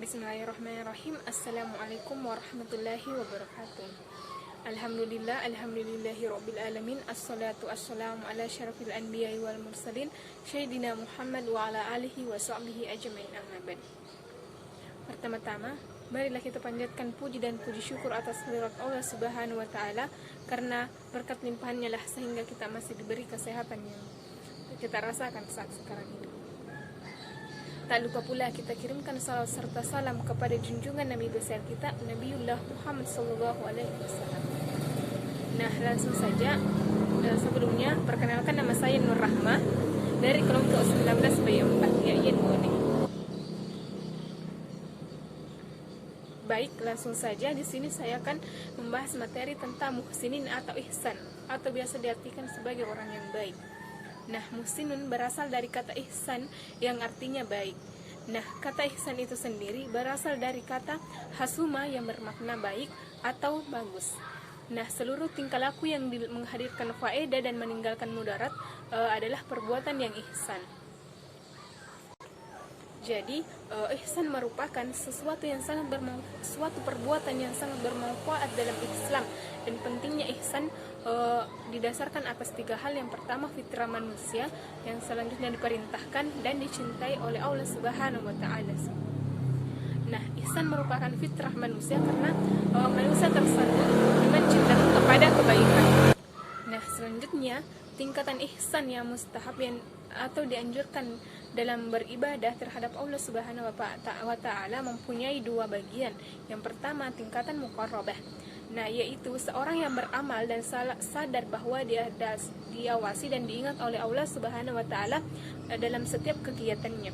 Bismillahirrahmanirrahim. Assalamualaikum warahmatullahi wabarakatuh. Alhamdulillahi rabbil alamin. Assalatu wassalamu ala syarafil anbiya'i wal mursalin Sayyidina Muhammad wa ala alihi wa sahbihi ajmain, amma ba'd. Pertama-tama, marilah kita panjatkan puji dan puji syukur atas hadirat Allah Subhanahu wa taala, karena berkat limpahannya lah sehingga kita masih diberi kesehatan yang kita rasakan saat sekarang ini. Tak lupa pula kita kirimkan salawat serta salam kepada junjungan Nabi besar kita, Nabiullah Muhammad sallallahu alaihi wasallam. Nah, langsung saja. Sebelumnya, perkenalkan, nama saya Nur Rahmah dari kelompok 19 B4 Yayin Bone. Baik, langsung saja. Di sini saya akan membahas materi tentang muhsinin atau ihsan, atau biasa diartikan sebagai orang yang baik. Nah, muhsinun berasal dari kata ihsan yang artinya baik. Nah, kata ihsan itu sendiri berasal dari kata hasuma yang bermakna baik atau bagus. Nah, seluruh tingkah laku yang menghadirkan faedah dan meninggalkan mudarat adalah perbuatan yang ihsan. Jadi, ihsan merupakan suatu perbuatan yang sangat bermanfaat dalam Islam, dan pentingnya ihsan didasarkan atas 3 hal. Yang pertama, fitrah manusia, yang selanjutnya diperintahkan dan dicintai oleh Allah Subhanahu wa taala. Nah, ihsan merupakan fitrah manusia karena manusia tersandung dengan cinta kepada kebaikan. Nah, selanjutnya tingkatan ihsan yang mustahab atau dianjurkan dalam beribadah terhadap Allah Subhanahu wa taala mempunyai 2 bagian. Yang pertama, tingkatan muqarrabah. Nah, yaitu seorang yang beramal dan sadar bahwa dia diawasi dan diingat oleh Allah Subhanahu wa taala dalam setiap kegiatannya.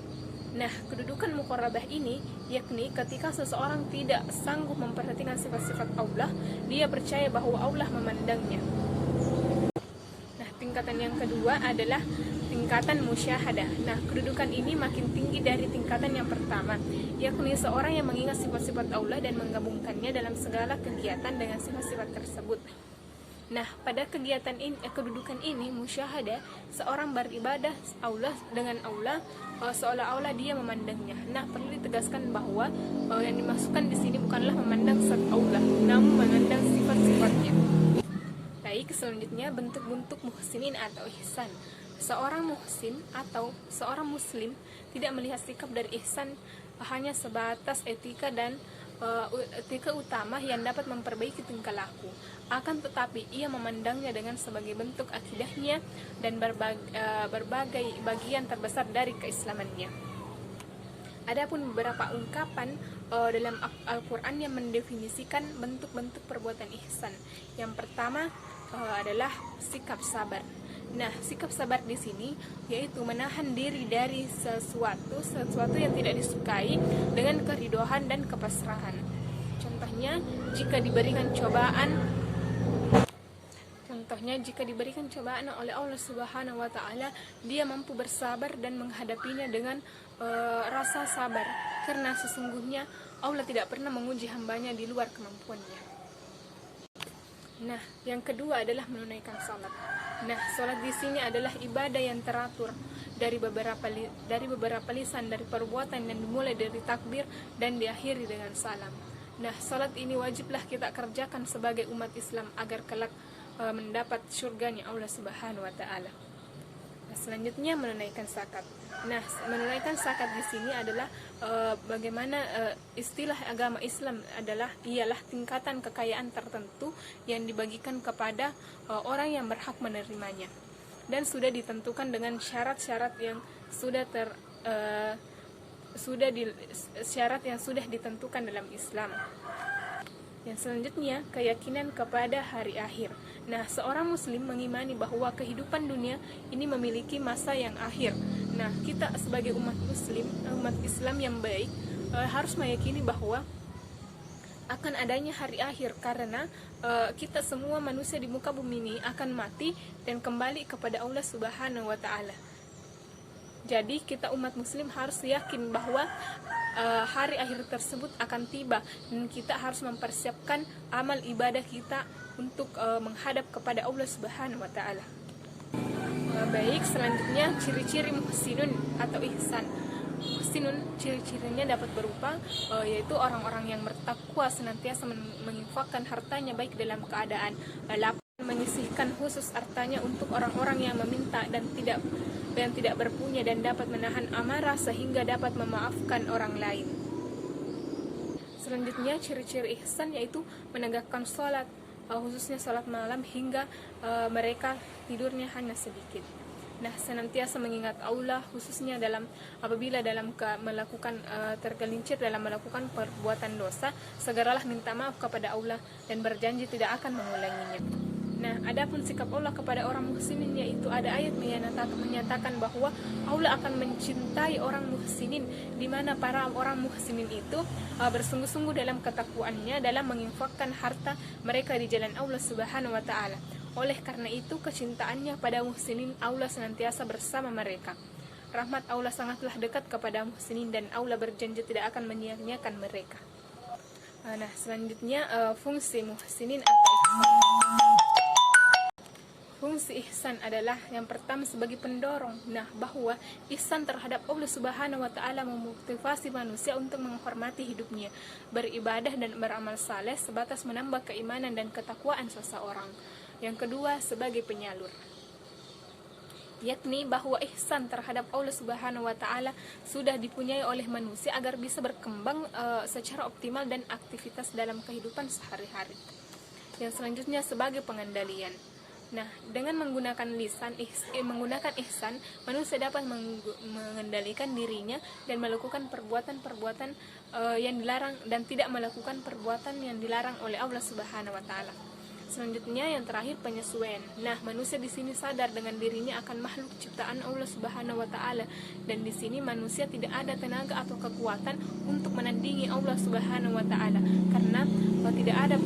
Nah, kedudukan muqarrabah ini yakni ketika seseorang tidak sanggup memperhatikan sifat-sifat Allah, dia percaya bahwa Allah memandangnya. Nah, tingkatan yang kedua adalah tingkatan musyahadah. Nah, kedudukan ini makin tinggi dari tingkatan yang pertama, yakni seorang yang mengingat sifat-sifat Allah dan menggabungkannya dalam segala kegiatan dengan sifat-sifat tersebut. Nah, pada kedudukan ini, musyahadah, seorang beribadah Allah dengan Allah seolah-olah dia memandangnya. Nah, perlu ditegaskan bahwa yang dimasukkan di sini bukanlah memandang zat Allah, namun memandang sifat-sifatnya. Baik, selanjutnya bentuk-bentuk muhsinin atau ihsan. Seorang muhsin atau seorang muslim tidak melihat sikap dari ihsan hanya sebatas etika dan etika utama yang dapat memperbaiki tingkah laku, akan tetapi ia memandangnya dengan sebagai bentuk akidahnya dan berbagai bagian terbesar dari keislamannya. Adapun beberapa ungkapan dalam Al-Quran yang mendefinisikan bentuk-bentuk perbuatan ihsan. Yang pertama adalah sikap sabar. Nah, sikap sabar di sini yaitu menahan diri dari sesuatu yang tidak disukai dengan keridoan dan kepasrahan. Contohnya, jika diberikan cobaan oleh Allah Subhanahu wa taala, dia mampu bersabar dan menghadapinya dengan rasa sabar, karena sesungguhnya Allah tidak pernah menguji hambanya di luar kemampuannya. Nah, yang kedua adalah menunaikan salat. Nah, salat di sini adalah ibadah yang teratur dari beberapa lisan, dari perbuatan yang dimulai dari takbir dan diakhiri dengan salam. Nah, salat ini wajiblah kita kerjakan sebagai umat Islam agar kelak mendapat surganya Allah Subhanahu wa taala. Nah, selanjutnya menunaikan zakat. Nah, menunaikan zakat di sini adalah bagaimana istilah agama Islam ialah tingkatan kekayaan tertentu yang dibagikan kepada orang yang berhak menerimanya, dan sudah ditentukan dengan syarat-syarat yang sudah ditentukan dalam Islam. Yang selanjutnya, keyakinan kepada hari akhir. Nah, seorang muslim mengimani bahwa kehidupan dunia ini memiliki masa yang akhir. Nah, kita sebagai umat Islam yang baik harus meyakini bahwa akan adanya hari akhir, karena kita semua manusia di muka bumi ini akan mati dan kembali kepada Allah Subhanahu wa taala. Jadi kita umat muslim harus yakin bahwa hari akhir tersebut akan tiba, dan kita harus mempersiapkan amal ibadah kita untuk menghadap kepada Allah Subhanahu wa taala. Baik, selanjutnya ciri-ciri muhsinun atau ihsan. muhsinun ciri-cirinya dapat berupa yaitu orang-orang yang bertakwa, senantiasa menginfakkan hartanya baik dalam keadaan lapang, menyisihkan khusus hartanya untuk orang-orang yang meminta dan tidak berpunya, dan dapat menahan amarah sehingga dapat memaafkan orang lain. Selanjutnya ciri-ciri ihsan yaitu menegakkan sholat, khususnya sholat malam hingga mereka tidurnya hanya sedikit. Nah, senantiasa mengingat Allah, khususnya apabila melakukan tergelincir dalam melakukan perbuatan dosa, segeralah minta maaf kepada Allah dan berjanji tidak akan mengulanginya. Nah, adapun sikap Allah kepada orang muhsinin, yaitu ada ayat menyatakan bahwa Allah akan mencintai orang muhsinin, di mana para orang muhsinin itu bersungguh-sungguh dalam ketakwaannya dalam menginfakkan harta mereka di jalan Allah Subhanahu wa taala. Oleh karena itu, kecintaannya pada muhsinin, Allah senantiasa bersama mereka. Rahmat Allah sangatlah dekat kepada muhsinin dan Allah berjanji tidak akan menyia-nyiakan mereka. Nah, selanjutnya fungsi muhsinin atau ihsan. Fungsi ihsan adalah yang pertama sebagai pendorong. Nah, bahwa ihsan terhadap Allah Subhanahu wa taala memotivasi manusia untuk menghormati hidupnya, beribadah dan beramal saleh sebatas menambah keimanan dan ketakwaan seseorang. Yang kedua sebagai penyalur, yakni bahwa ihsan terhadap Allah Subhanahu wa taala sudah dipunyai oleh manusia agar bisa berkembang secara optimal dan aktivitas dalam kehidupan sehari-hari. Yang selanjutnya sebagai pengendalian. Nah, dengan menggunakan ihsan, manusia dapat mengendalikan dirinya dan melakukan perbuatan-perbuatan yang dilarang dan tidak melakukan perbuatan yang dilarang oleh Allah Subhanahu wa taala. Selanjutnya yang terakhir penyesuaian. Nah, manusia di sini sadar dengan dirinya akan makhluk ciptaan Allah Subhanahu wa taala, dan di sini manusia tidak ada tenaga atau kekuatan untuk menandingi Allah Subhanahu wa taala karena tidak ada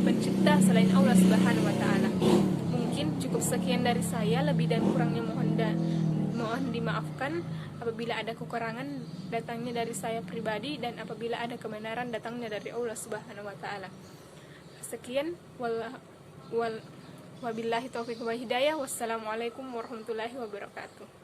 pencipta selain Allah Subhanahu wa taala. Mungkin cukup sekian dari saya, lebih dan kurangnya mohon dimaafkan. Apabila ada kekurangan datangnya dari saya pribadi, dan apabila ada kebenaran datangnya dari Allah Subhanahu wa taala. Sekian, wabillahi taufiq wa hidayah. Wassalamualaikum warahmatullahi wabarakatuh.